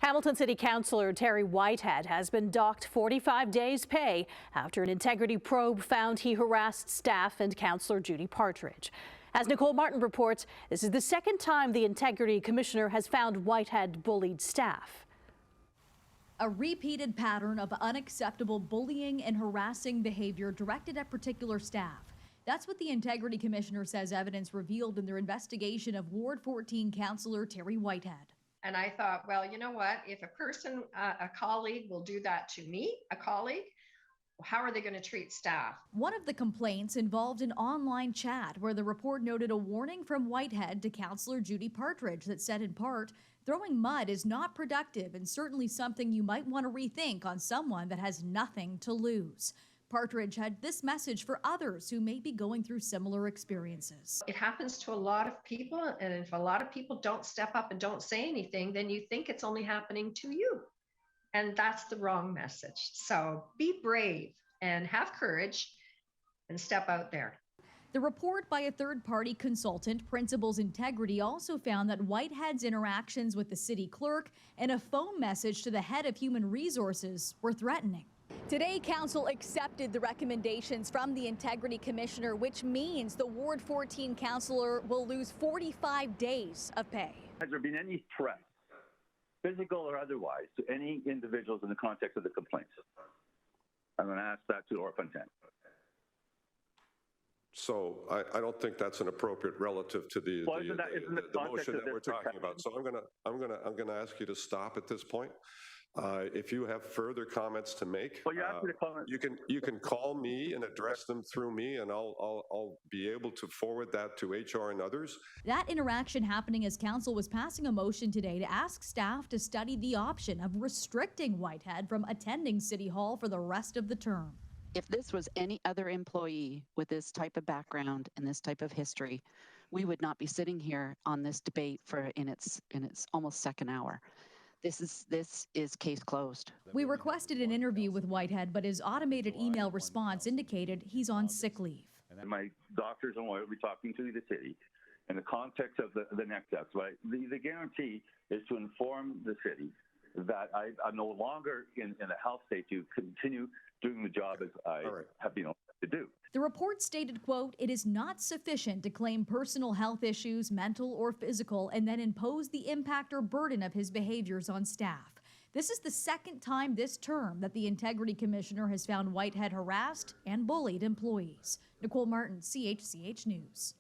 Hamilton City Councillor Terry Whitehead has been docked 45 days' pay after an integrity probe found he harassed staff and Councillor Judi Partridge. As Nicole Martin reports, this is the second time the Integrity Commissioner has found Whitehead bullied staff. A repeated pattern of unacceptable bullying and harassing behavior directed at particular staff. That's what the Integrity Commissioner says evidence revealed in their investigation of Ward 14 Councillor Terry Whitehead. And I thought, well, you know what, if a person, a colleague will do that to me, a colleague, how are they going to treat staff? One of the complaints involved an online chat where the report noted a warning from Whitehead to Councillor Judi Partridge that said in part, throwing mud is not productive and certainly something you might want to rethink on someone that has nothing to lose. Partridge had this message for others who may be going through similar experiences. It happens to a lot of people, and if a lot of people don't step up and don't say anything, then you think it's only happening to you. And that's the wrong message. So be brave and have courage and step out there. The report by a third-party consultant, Principals Integrity, also found that Whitehead's interactions with the city clerk and a phone message to the head of human resources were threatening. Today, Council accepted the recommendations from the Integrity Commissioner, which means the Ward 14 councillor will lose 45 days of pay. Has there been any threat, physical or otherwise, to any individuals in the context of the complaints? I'm going to ask that to Laura Fontaine. So I don't think that's an appropriate relative to the motion that we're talking about. So I'm gonna ask you to stop at this point. If you have further comments to make, well, you can call me and address them through me, and I'll be able to forward that to HR and others. That interaction happening as council was passing a motion today to ask staff to study the option of restricting Whitehead from attending City Hall for the rest of the term. If this was any other employee with this type of background and this type of history, we would not be sitting here on this debate in its almost second hour. This is case closed. We requested an interview with Whitehead, but his automated email response indicated he's on sick leave. And my doctors and lawyer will be talking to the city in the context of the next steps. Right? The guarantee is to inform the city that I'm no longer in a health state to continue doing the job as I have been able to do. The report stated, quote, "It is not sufficient to claim personal health issues, mental or physical, and then impose the impact or burden of his behaviors on staff." This is the second time this term that the Integrity Commissioner has found Whitehead harassed and bullied employees. Nicole Martin, CHCH News.